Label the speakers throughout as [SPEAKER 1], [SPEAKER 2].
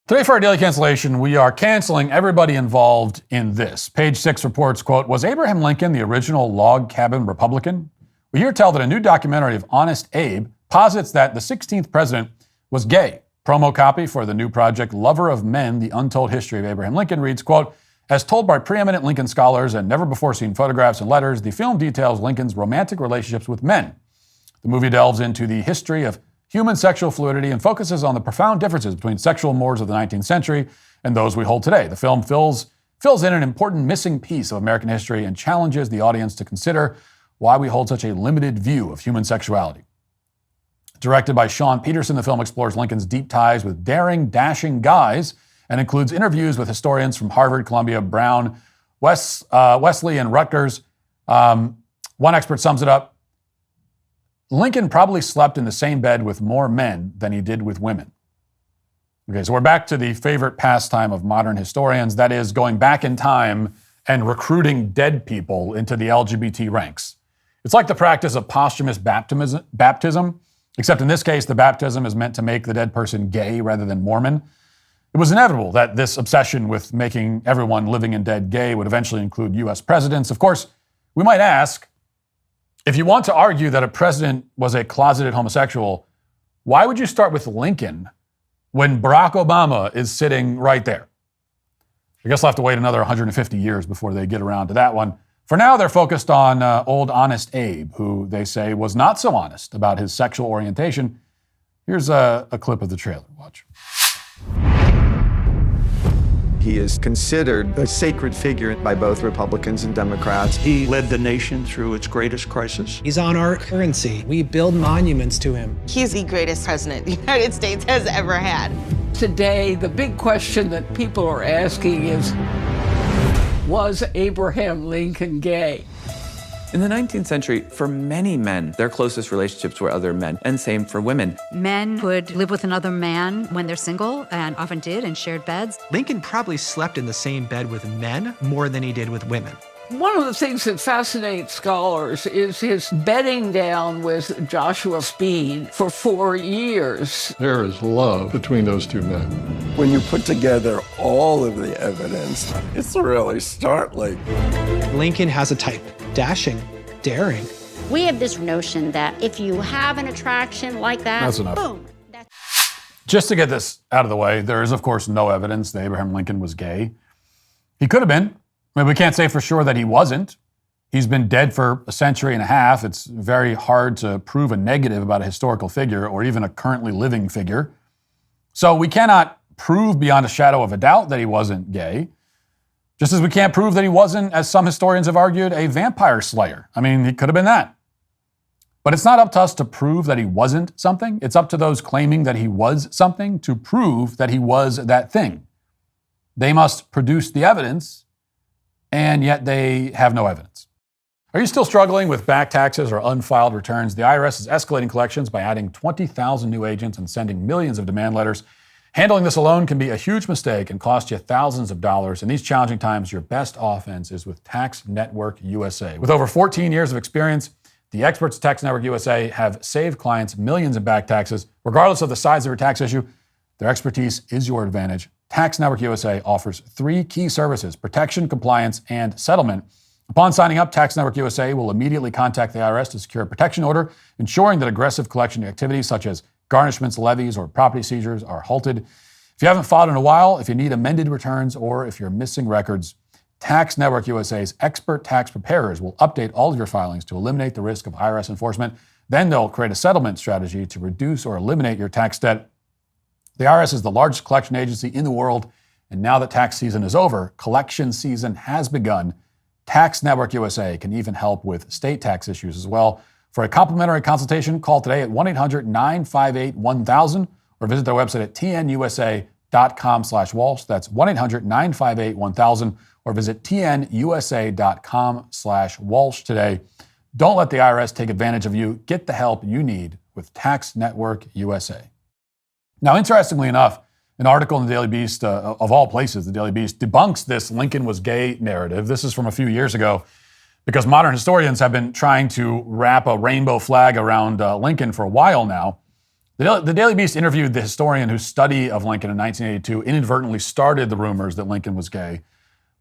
[SPEAKER 1] Today for our daily cancellation, we are canceling everybody involved in this. Page 6 reports, quote, was Abraham Lincoln the original log cabin Republican? We hear tell that a new documentary of Honest Abe posits that the 16th president was gay. Promo copy for the new project, Lover of Men, The Untold History of Abraham Lincoln, reads, quote, as told by preeminent Lincoln scholars and never-before-seen photographs and letters, the film details Lincoln's romantic relationships with men. The movie delves into the history of human sexual fluidity and focuses on the profound differences between sexual mores of the 19th century and those we hold today. The film fills in an important missing piece of American history and challenges the audience to consider why we hold such a limited view of human sexuality. Directed by Sean Peterson, the film explores Lincoln's deep ties with daring, dashing guys and includes interviews with historians from Harvard, Columbia, Brown, Wesley, and Rutgers. One expert sums it up. Lincoln probably slept in the same bed with more men than he did with women. Okay, so we're back to the favorite pastime of modern historians, that is going back in time and recruiting dead people into the LGBT ranks. It's like the practice of posthumous baptism, except in this case, the baptism is meant to make the dead person gay rather than Mormon. It was inevitable that this obsession with making everyone living and dead gay would eventually include U.S. presidents. Of course, we might ask, if you want to argue that a president was a closeted homosexual, why would you start with Lincoln when Barack Obama is sitting right there? I guess I'll have to wait another 150 years before they get around to that one. For now, they're focused on old Honest Abe, who they say was not so honest about his sexual orientation. Here's a clip of the trailer. Watch.
[SPEAKER 2] He is considered a sacred figure by both Republicans and Democrats.
[SPEAKER 3] He led the nation through its greatest crisis.
[SPEAKER 4] He's on our currency. We build monuments to him.
[SPEAKER 5] He's the greatest president the United States has ever had.
[SPEAKER 6] Today, the big question that people are asking is, was Abraham Lincoln gay?
[SPEAKER 7] In the 19th century, for many men, their closest relationships were other men, and same for women.
[SPEAKER 8] Men would live with another man when they're single, and often did, and shared beds.
[SPEAKER 4] Lincoln probably slept in the same bed with men more than he did with women.
[SPEAKER 6] One of the things that fascinates scholars is his bedding down with Joshua Speed for 4 years.
[SPEAKER 9] There is love between those two men.
[SPEAKER 10] When you put together all of the evidence, it's really startling.
[SPEAKER 4] Lincoln has a type: dashing, daring.
[SPEAKER 11] We have this notion that if you have an attraction like that,
[SPEAKER 1] that's enough.
[SPEAKER 11] Boom.
[SPEAKER 1] Just to get this out of the way, there is, of course, no evidence that Abraham Lincoln was gay. He could have been. I mean, we can't say for sure that he wasn't. He's been dead for a century and a half. It's very hard to prove a negative about a historical figure or even a currently living figure. So we cannot prove beyond a shadow of a doubt that he wasn't gay, just as we can't prove that he wasn't, as some historians have argued, a vampire slayer. I mean, he could have been that. But it's not up to us to prove that he wasn't something. It's up to those claiming that he was something to prove that he was that thing. They must produce the evidence, and yet they have no evidence. Are you still struggling with back taxes or unfiled returns? The IRS is escalating collections by adding 20,000 new agents and sending millions of demand letters. Handling this alone can be a huge mistake and cost you thousands of dollars. In these challenging times, your best offense is with Tax Network USA. With over 14 years of experience, the experts at Tax Network USA have saved clients millions in back taxes. Regardless of the size of your tax issue, their expertise is your advantage. Tax Network USA offers 3 key services: protection, compliance, and settlement. Upon signing up, Tax Network USA will immediately contact the IRS to secure a protection order, ensuring that aggressive collection activities such as garnishments, levies, or property seizures are halted. If you haven't filed in a while, if you need amended returns, or if you're missing records, Tax Network USA's expert tax preparers will update all of your filings to eliminate the risk of IRS enforcement. Then they'll create a settlement strategy to reduce or eliminate your tax debt. The IRS is the largest collection agency in the world, and now that tax season is over, collection season has begun. Tax Network USA can even help with state tax issues as well. For a complimentary consultation, call today at 1-800-958-1000 or visit their website at tnusa.com/Walsh. That's 1-800-958-1000 or visit tnusa.com/Walsh today. Don't let the IRS take advantage of you. Get the help you need with Tax Network USA. Now, interestingly enough, an article in the Daily Beast, of all places, the Daily Beast, debunks this Lincoln was gay narrative. This is from a few years ago, because modern historians have been trying to wrap a rainbow flag around Lincoln for a while now. The Daily Beast interviewed the historian whose study of Lincoln in 1982 inadvertently started the rumors that Lincoln was gay.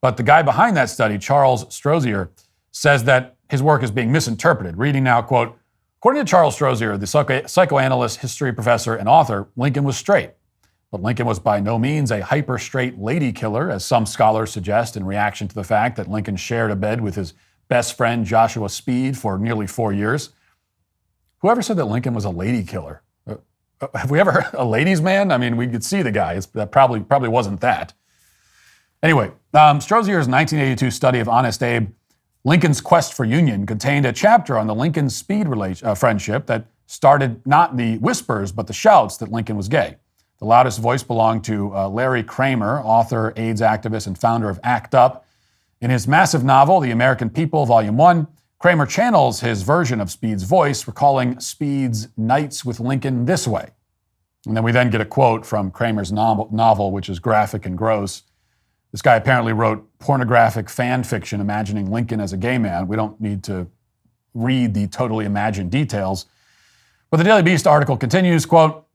[SPEAKER 1] But the guy behind that study, Charles Strozier, says that his work is being misinterpreted. Reading now, quote, according to Charles Strozier, the psychoanalyst, history professor, and author, Lincoln was straight. But Lincoln was by no means a hyper-straight lady killer, as some scholars suggest in reaction to the fact that Lincoln shared a bed with his best friend Joshua Speed for nearly 4 years. Whoever said that Lincoln was a lady killer? Have we ever heard a ladies' man? I mean, we could see the guy. That probably wasn't that. Anyway, Strozier's 1982 study of Honest Abe, Lincoln's Quest for Union, contained a chapter on the Lincoln-Speed friendship that started not the whispers, but the shouts that Lincoln was gay. The loudest voice belonged to Larry Kramer, author, AIDS activist, and founder of ACT UP. In his massive novel, The American People, Volume 1, Kramer channels his version of Speed's voice, recalling Speed's nights with Lincoln this way. And then we get a quote from Kramer's novel, which is graphic and gross. This guy apparently wrote pornographic fan fiction imagining Lincoln as a gay man. We don't need to read the totally imagined details. But the Daily Beast article continues, quote,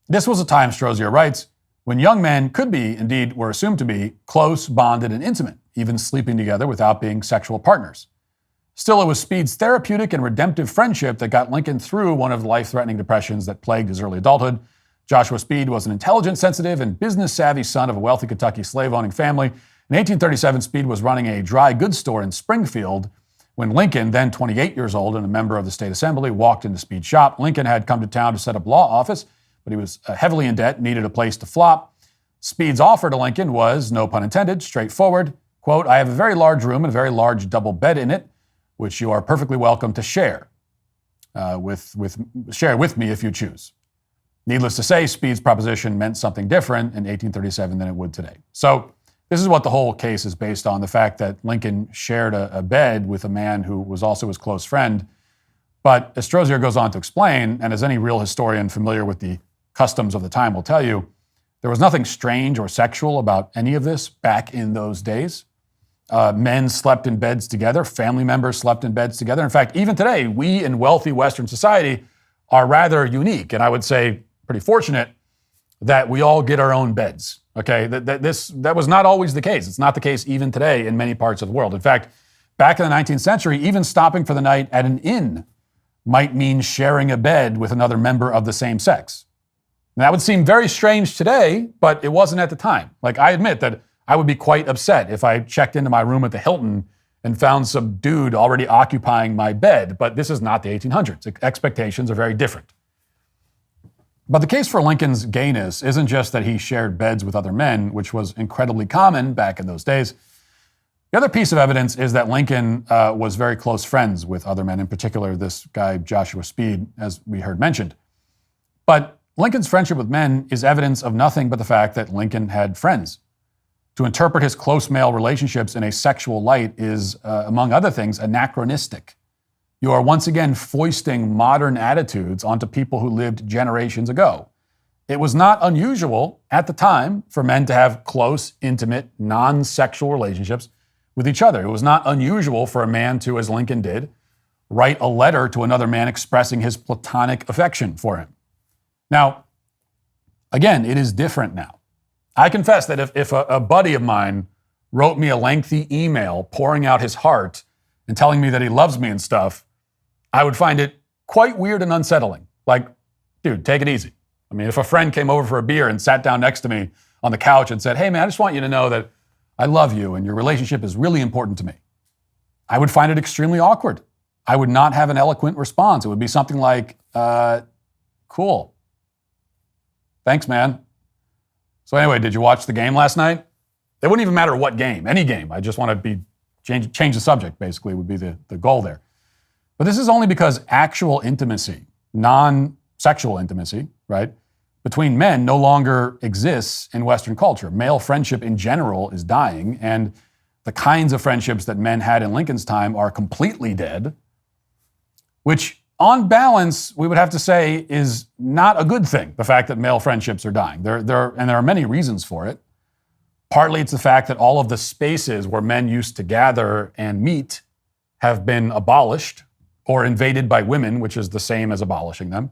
[SPEAKER 1] this was a time, Strozier writes, when young men could be, indeed were assumed to be, close, bonded, and intimate, even sleeping together without being sexual partners. Still, it was Speed's therapeutic and redemptive friendship that got Lincoln through one of the life-threatening depressions that plagued his early adulthood. Joshua Speed was an intelligent, sensitive, and business-savvy son of a wealthy Kentucky slave-owning family. In 1837, Speed was running a dry goods store in Springfield when Lincoln, then 28 years old and a member of the state assembly, walked into Speed's shop. Lincoln had come to town to set up law office, but he was heavily in debt, needed a place to flop. Speed's offer to Lincoln was, no pun intended, straightforward. Quote, I have a very large room and a very large double bed in it, which you are perfectly welcome to share with me if you choose. Needless to say, Speed's proposition meant something different in 1837 than it would today. So this is what the whole case is based on, the fact that Lincoln shared a bed with a man who was also his close friend. But as Strozier goes on to explain, and as any real historian familiar with the customs of the time will tell you, there was nothing strange or sexual about any of this back in those days. Men slept in beds together. Family members slept in beds together. In fact, even today, we in wealthy Western society are rather unique, and I would say pretty fortunate that we all get our own beds. Okay, that was not always the case. It's not the case even today in many parts of the world. In fact, back in the 19th century, even stopping for the night at an inn might mean sharing a bed with another member of the same sex. And that would seem very strange today, but it wasn't at the time. Like, I admit that I would be quite upset if I checked into my room at the Hilton and found some dude already occupying my bed, but this is not the 1800s. Expectations are very different. But the case for Lincoln's gayness isn't just that he shared beds with other men, which was incredibly common back in those days. The other piece of evidence is that Lincoln was very close friends with other men, in particular this guy Joshua Speed, as we heard mentioned. But Lincoln's friendship with men is evidence of nothing but the fact that Lincoln had friends. To interpret his close male relationships in a sexual light is, among other things, anachronistic. You are once again foisting modern attitudes onto people who lived generations ago. It was not unusual at the time for men to have close, intimate, non-sexual relationships with each other. It was not unusual for a man to, as Lincoln did, write a letter to another man expressing his platonic affection for him. Now, again, it is different now. I confess that if a buddy of mine wrote me a lengthy email pouring out his heart and telling me that he loves me and stuff, I would find it quite weird and unsettling. Like, dude, take it easy. I mean, if a friend came over for a beer and sat down next to me on the couch and said, hey man, I just want you to know that I love you and your relationship is really important to me, I would find it extremely awkward. I would not have an eloquent response. It would be something like, cool. Thanks, man. So anyway, did you watch the game last night? It wouldn't even matter what game, any game. I just want to change the subject, basically, would be the goal there. But this is only because actual intimacy, non-sexual intimacy, right, between men no longer exists in Western culture. Male friendship in general is dying, and the kinds of friendships that men had in Lincoln's time are completely dead, which on balance, we would have to say is not a good thing, the fact that male friendships are dying. There are many reasons for it. Partly it's the fact that all of the spaces where men used to gather and meet have been abolished or invaded by women, which is the same as abolishing them.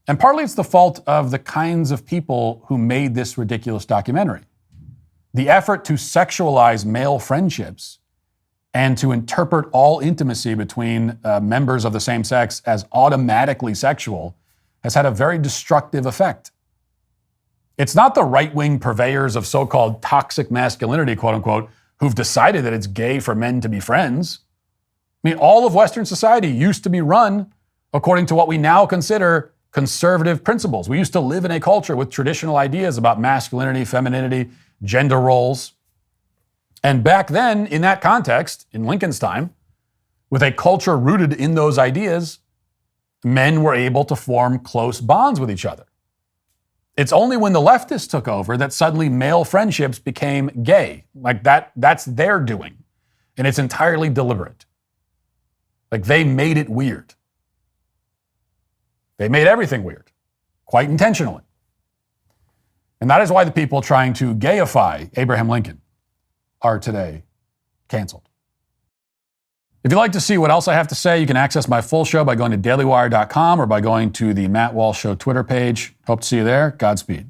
[SPEAKER 1] And partly it's the fault of the kinds of people who made this ridiculous documentary. The effort to sexualize male friendships and to interpret all intimacy between members of the same sex as automatically sexual has had a very destructive effect. It's not the right-wing purveyors of so-called toxic masculinity, quote unquote, who've decided that it's gay for men to be friends. I mean, all of Western society used to be run according to what we now consider conservative principles. We used to live in a culture with traditional ideas about masculinity, femininity, gender roles. And back then, in that context, in Lincoln's time, with a culture rooted in those ideas, men were able to form close bonds with each other. It's only when the leftists took over that suddenly male friendships became gay. Like that's their doing. And it's entirely deliberate. Like they made it weird. They made everything weird, quite intentionally. And that is why the people trying to gayify Abraham Lincoln are today canceled. If you'd like to see what else I have to say, you can access my full show by going to dailywire.com or by going to the Matt Walsh Show Twitter page. Hope to see you there. Godspeed.